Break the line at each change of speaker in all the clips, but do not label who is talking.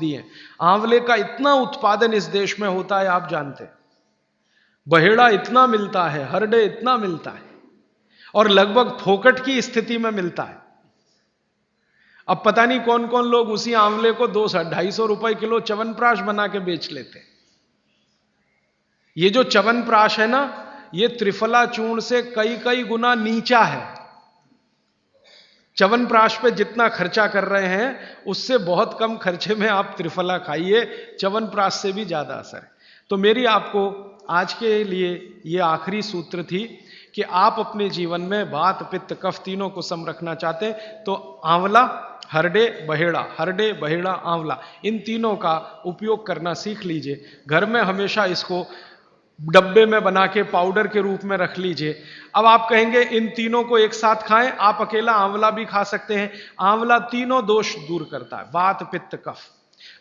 औषधि हैं। आंवले का इतना उत्पादन इस देश में होता है, आप जानते हैं। बहेड़ा इतना मिलता है, हरडे इतना मिलता है, और लगभग फोकट की स्थिति में मिलता है। अब पता नहीं कौन कौन लोग उसी आंवले को 200-250 रुपए किलो च्यवनप्राश बना के बेच लेते हैं। ये जो च्यवनप्राश है ना, ये त्रिफला चूर्ण से कई कई गुना नीचा है। च्यवनप्राश पे जितना खर्चा कर रहे हैं उससे बहुत कम खर्चे में आप त्रिफला खाइए, च्यवनप्राश से भी ज्यादा असर है। तो मेरी आपको आज के लिए ये आखिरी सूत्र थी कि आप अपने जीवन में वात पित्त कफ तीनों को सम रखना चाहते हैं तो आंवला, हरडे, बहेड़ा, आंवला, इन तीनों का उपयोग करना सीख लीजिए। घर में हमेशा इसको डब्बे में बना के पाउडर के रूप में रख लीजिए। अब आप कहेंगे इन तीनों को एक साथ खाएं, आप अकेला आंवला भी खा सकते हैं। आंवला तीनों दोष दूर करता है, वात पित्त कफ।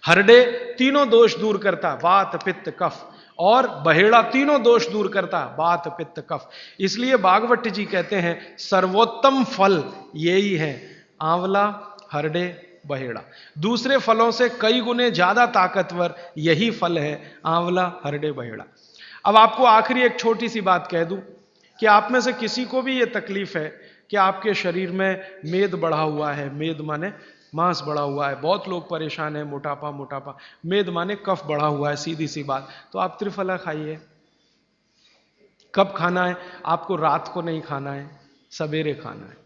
हरडे तीनों दोष दूर करता है, वात पित्त कफ। और बहेड़ा तीनों दोष दूर करता है, वात पित्त कफ। इसलिए भागवत जी कहते हैं सर्वोत्तम फल यही है, आंवला, हरडे, बहेड़ा। दूसरे फलों से कई गुने ज्यादा ताकतवर यही फल है, आंवला, हरडे, बहेड़ा। अब आपको आखिरी एक छोटी सी बात कह दूं कि आप में से किसी को भी यह तकलीफ है कि आपके शरीर में मेद बढ़ा हुआ है, मेद माने मांस बढ़ा हुआ है, बहुत लोग परेशान है, मोटापा, मेद माने कफ बढ़ा हुआ है, सीधी सी बात, तो आप त्रिफला खाइए। कब खाना है? आपको रात को नहीं खाना है, सवेरे खाना है।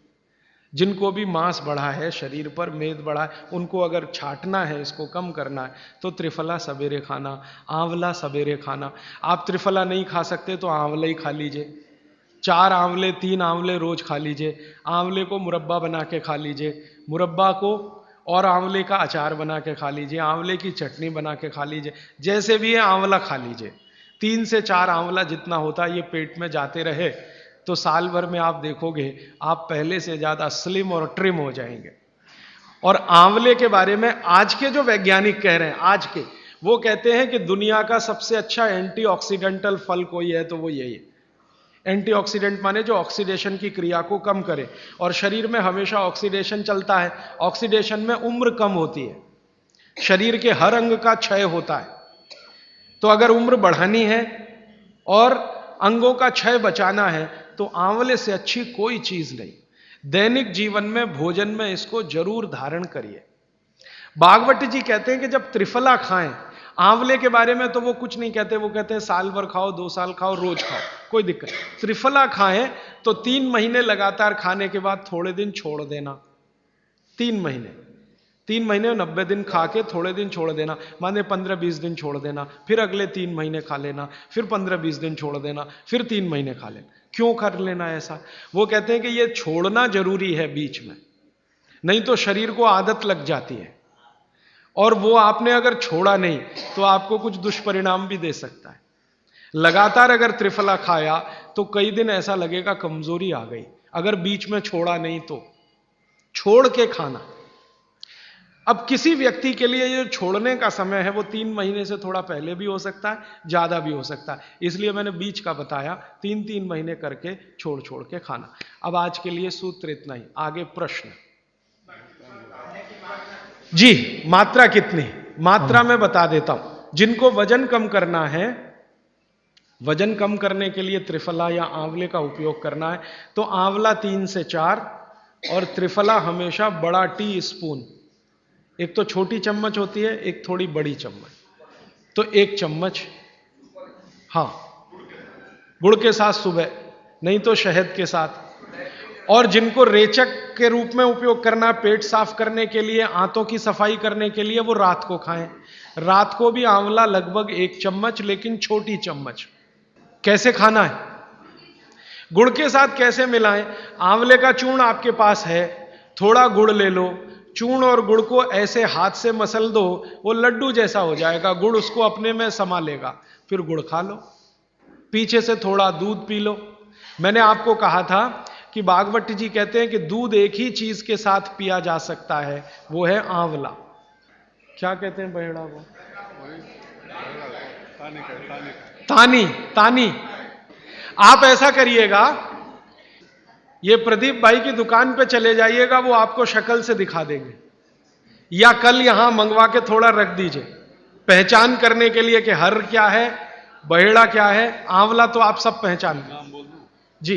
जिनको भी मांस बढ़ा है, शरीर पर मेद बढ़ा है, उनको अगर छाटना है, इसको कम करना है, तो त्रिफला सवेरे खाना, आंवला सवेरे खाना। आप त्रिफला नहीं खा सकते तो आंवला ही खा लीजिए, 4 आंवले 3 आंवले रोज खा लीजिए। आंवले को मुरब्बा बना के खा लीजिए, मुरब्बा को और आंवले का अचार बना के खा लीजिए, आंवले की चटनी बना के खा लीजिए, जैसे भी है आंवला खा लीजिए। 3 से 4 आंवला जितना होता है ये पेट में जाते रहे तो साल भर में आप देखोगे आप पहले से ज्यादा स्लिम और ट्रिम हो जाएंगे। और आंवले के बारे में आज के जो वैज्ञानिक कह रहे हैं, आज के, वो कहते हैं कि दुनिया का सबसे अच्छा एंटीऑक्सीडेंटल फल कोई है तो वो यही है। एंटीऑक्सीडेंट माने जो ऑक्सीडेशन की क्रिया को कम करे, और शरीर में हमेशा ऑक्सीडेशन चलता है। ऑक्सीडेशन में उम्र कम होती है, शरीर के हर अंग का क्षय होता है। तो अगर उम्र बढ़ानी है और अंगों का क्षय बचाना है तो आंवले से अच्छी कोई चीज नहीं। दैनिक जीवन में भोजन में इसको जरूर धारण करिए। भागवत जी कहते हैं कि जब त्रिफला खाएं, आंवले के बारे में तो वो कुछ नहीं कहते, वो कहते हैं साल भर खाओ, 2 साल खाओ, रोज खाओ, कोई दिक्कत। त्रिफला खाएं तो 3 महीने लगातार खाने के बाद थोड़े दिन छोड़ देना। 3 महीने 90 दिन खा के थोड़े दिन छोड़ देना, माने 15-20 दिन छोड़ देना, फिर अगले 3 महीने खा लेना, फिर 15-20 दिन छोड़ देना, फिर 3 महीने खा लेना। क्यों कर लेना ऐसा? वो कहते हैं कि ये छोड़ना जरूरी है बीच में, नहीं तो शरीर को आदत लग जाती है, और वो आपने अगर छोड़ा नहीं तो आपको कुछ दुष्परिणाम भी दे सकता है। लगातार अगर त्रिफला खाया तो कई दिन ऐसा लगेगा कमजोरी आ गई, अगर बीच में छोड़ा नहीं तो। छोड़ के खाना। अब किसी व्यक्ति के लिए ये छोड़ने का समय है वो 3 महीने से थोड़ा पहले भी हो सकता है, ज्यादा भी हो सकता है, इसलिए मैंने बीच का बताया। 3-3 महीने करके छोड़ छोड़ के खाना। अब आज के लिए सूत्र इतना ही, आगे प्रश्न। जी, मात्रा कितनी? मात्रा में बता देता हूं। जिनको वजन कम करना है, वजन कम करने के लिए त्रिफला या आंवले का उपयोग करना है तो आंवला 3 से 4 और त्रिफला हमेशा बड़ा टी स्पून, एक तो छोटी चम्मच होती है, एक थोड़ी बड़ी चम्मच, तो 1 चम्मच, हाँ, गुड़ के साथ सुबह, नहीं तो शहद के साथ। और जिनको रेचक के रूप में उपयोग करना, पेट साफ करने के लिए, आंतों की सफाई करने के लिए, वो रात को खाएं। रात को भी आंवला लगभग 1 चम्मच, लेकिन छोटी चम्मच। कैसे खाना है? गुड़ के साथ कैसे मिलाएं? आंवले का चूर्ण आपके पास है, थोड़ा गुड़ ले लो, चूर्ण और गुड़ को ऐसे हाथ से मसल दो, वो लड्डू जैसा हो जाएगा, गुड़ उसको अपने में समा लेगा, फिर गुड़ खा लो। पीछे से थोड़ा दूध पी लो। मैंने आपको कहा था कि भागवत जी कहते हैं कि दूध एक ही चीज के साथ पिया जा सकता है, वो है आंवला। क्या कहते हैं बहेड़ा को? तानी। आप ऐसा करिएगा, ये प्रदीप भाई की दुकान पे चले जाइएगा, वो आपको शक्ल से दिखा देंगे या कल यहां मंगवा के थोड़ा रख दीजिए, पहचान करने के लिए कि हर क्या है, बहेड़ा क्या है, आंवला तो आप सब पहचान जी।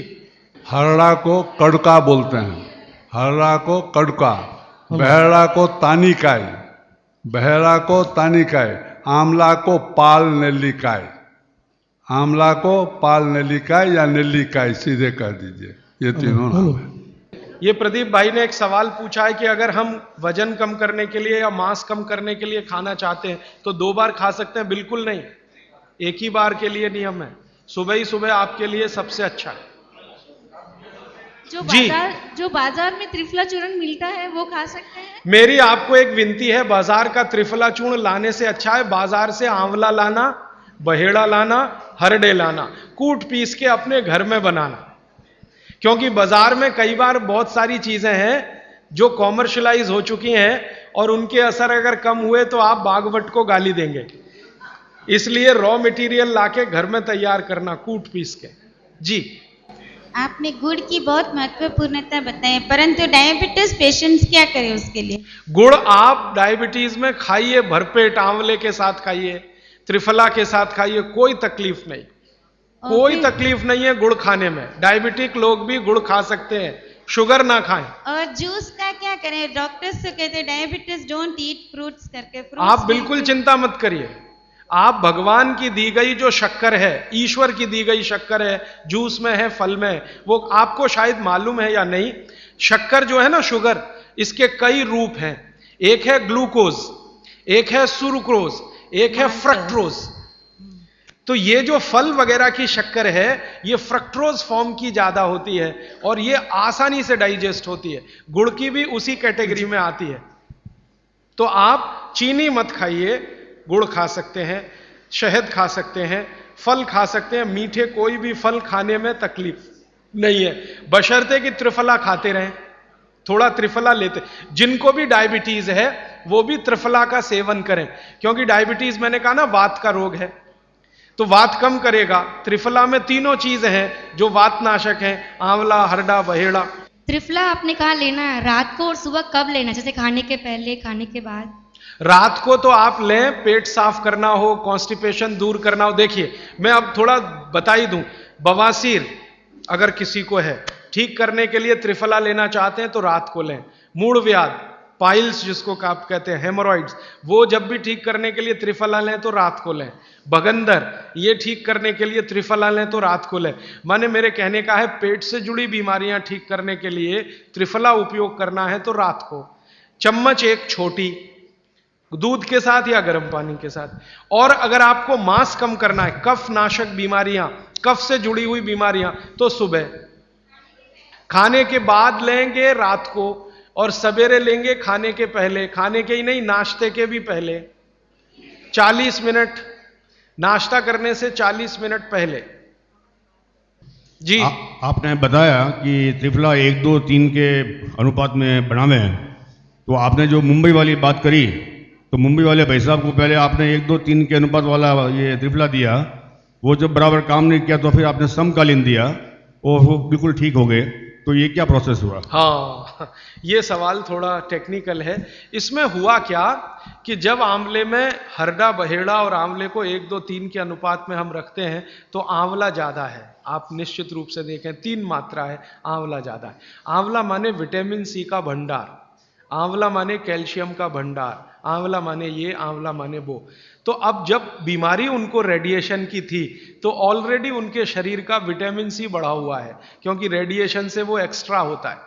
हरड़ा को कड़का बोलते हैं, हरड़ा को कड़का, बहेड़ा को तानिकाय, बहेड़ा को तानिकाय, आंवला को पाल नेल्लिकाय, आंवला को पाल नेल्लिकाय या नेल्लिकाय सीधे कह दीजिए, ये तीनों नाम है।
ये प्रदीप भाई ने एक सवाल पूछा है कि अगर हम वजन कम करने के लिए या मांस कम करने के लिए खाना चाहते हैं तो 2 बार खा सकते हैं? बिल्कुल नहीं, एक ही बार के लिए नियम है, सुबह ही सुबह आपके लिए सबसे अच्छा है।
जो बाजार में त्रिफला चूर्ण मिलता है वो खा सकते हैं?
मेरी आपको एक विनती है, बाजार का त्रिफला चूर्ण लाने से अच्छा है बाजार से आंवला लाना, बहेड़ा लाना, हरडे लाना, कूट पीस के अपने घर में बनाना। क्योंकि बाजार में कई बार बहुत सारी चीजें हैं जो कॉमर्शलाइज हो चुकी हैं और उनके असर अगर कम हुए तो आप बागवट को गाली देंगे। इसलिए रॉ मटेरियल लाके घर में तैयार करना, कूट पीस के। जी,
आपने गुड़ की बहुत महत्वपूर्णता बताई, परंतु डायबिटीज पेशेंट्स क्या करें उसके लिए?
गुड़ आप डायबिटीज में खाइए, भरपेट आंवले के साथ खाइए, त्रिफला के साथ खाइए, कोई तकलीफ नहीं, कोई तकलीफ नहीं है गुड़ खाने में। डायबिटिक लोग भी गुड़ खा सकते हैं, शुगर ना खाएं।
और जूस का क्या करें? डॉक्टर्स तो कहते हैं डायबिटीज डोंट ईट फ्रूट्स करके।
आप बिल्कुल चिंता मत करिए, आप भगवान की दी गई जो शक्कर है, ईश्वर की दी गई शक्कर है, जूस में है, फल में है, वो आपको शायद मालूम है या नहीं। शक्कर जो है ना, शुगर, इसके कई रूप हैं। एक है ग्लूकोज, एक है सुक्रोज, एक है फ्रक्टोज। तो ये जो फल वगैरह की शक्कर है, ये फ्रक्टोज फॉर्म की ज्यादा होती है और ये आसानी से डाइजेस्ट होती है। गुड़ की भी उसी कैटेगरी में आती है। तो आप चीनी मत खाइए, गुड़ खा सकते हैं, शहद खा सकते हैं, फल खा सकते हैं। मीठे कोई भी फल खाने में तकलीफ नहीं है, बशर्ते कि त्रिफला खाते रहें, थोड़ा त्रिफला लेते। जिनको भी डायबिटीज है वो भी त्रिफला का सेवन करें, क्योंकि डायबिटीज मैंने कहा ना वात का रोग है, तो वात कम करेगा। त्रिफला में तीनों चीज हैं जो वात नाशक हैं, आंवला, हरडा, बहेड़ा।
त्रिफला आपने कहा लेना है, रात को और सुबह कब लेना? जैसे खाने के पहले, खाने के बाद?
रात को तो आप लें, पेट साफ करना हो, कॉन्स्टिपेशन दूर करना हो। देखिए, मैं अब थोड़ा बता ही दूं, बवासीर अगर किसी को है, ठीक करने के लिए त्रिफला लेना चाहते हैं तो रात को लें। मूढ़ व्याध, पाइल्स जिसको आप कहते हैं, हेमोरॉइड्स, वो जब भी ठीक करने के लिए त्रिफला लें तो रात को लें। भगंदर, ये ठीक करने के लिए त्रिफला लें तो रात को लें। माने मेरे कहने का है, पेट से जुड़ी बीमारियां ठीक करने के लिए त्रिफला उपयोग करना है तो रात को। चम्मच एक छोटी, दूध के साथ या गर्म पानी के साथ। और अगर आपको मांस कम करना है, कफ नाशक बीमारियां, कफ से जुड़ी हुई बीमारियां, तो सुबह खाने के बाद लेंगे, रात को, और सवेरे लेंगे खाने के पहले। खाने के ही नहीं, नाश्ते के भी पहले 40 मिनट, नाश्ता करने से 40 मिनट पहले। जी,
आपने बताया कि त्रिफला 1, 2, 3 के अनुपात में बनावे हैं, तो आपने जो मुंबई वाली बात करी, तो मुंबई वाले भाई साहब को पहले आपने 1, 2, 3 के अनुपात वाला ये त्रिफला दिया, वो जब बराबर काम नहीं किया तो फिर आपने समकालीन दिया और वो बिल्कुल ठीक हो गए। तो ये क्या प्रोसेस हुआ?
हाँ, ये सवाल थोड़ा टेक्निकल है। इसमें हुआ क्या कि जब आंवले में हरडा, बहेड़ा और आंवले को 1, 2, 3 के अनुपात में हम रखते हैं तो आंवला ज्यादा है। आप निश्चित रूप से देखें, 3 मात्रा है, आंवला ज्यादा है। आंवला माने विटामिन सी का भंडार, आंवला माने कैल्शियम का भंडार, आंवला माने ये, आंवला माने वो। तो अब जब बीमारी उनको रेडिएशन की थी तो ऑलरेडी उनके शरीर का विटामिन सी बढ़ा हुआ है, क्योंकि रेडिएशन से वो एक्स्ट्रा होता है।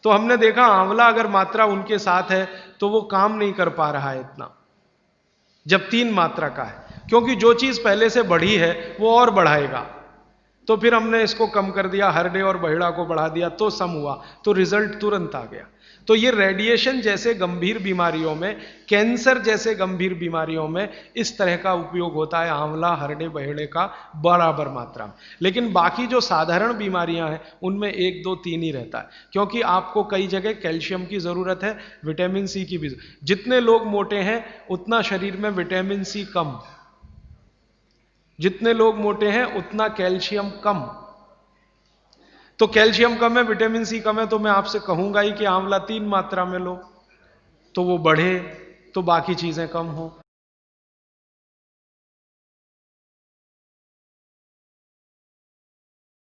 तो हमने देखा आंवला अगर मात्रा उनके साथ है तो वो काम नहीं कर पा रहा है इतना, जब 3 मात्रा का है, क्योंकि जो चीज पहले से बढ़ी है वो और बढ़ाएगा। तो फिर हमने इसको कम कर दिया, हरडे और बहेड़ा को बढ़ा दिया, तो सम हुआ, तो रिजल्ट तुरंत आ गया। तो ये रेडिएशन जैसे गंभीर बीमारियों में, कैंसर जैसे गंभीर बीमारियों में इस तरह का उपयोग होता है आंवला, हरडे, बहेड़े का बराबर मात्रा में। लेकिन बाकी जो साधारण बीमारियां हैं उनमें 1, 2, 3 ही रहता है, क्योंकि आपको कई जगह कैल्शियम की जरूरत है, विटामिन सी की भी। जितने लोग मोटे हैं उतना शरीर में विटामिन सी कम, जितने लोग मोटे हैं उतना कैल्शियम कम। तो कैल्शियम कम है, विटामिन सी कम है, तो मैं आपसे कहूंगा ही कि आंवला 3 मात्रा में लो। तो वो बढ़े, तो बाकी चीज़ें कम हो।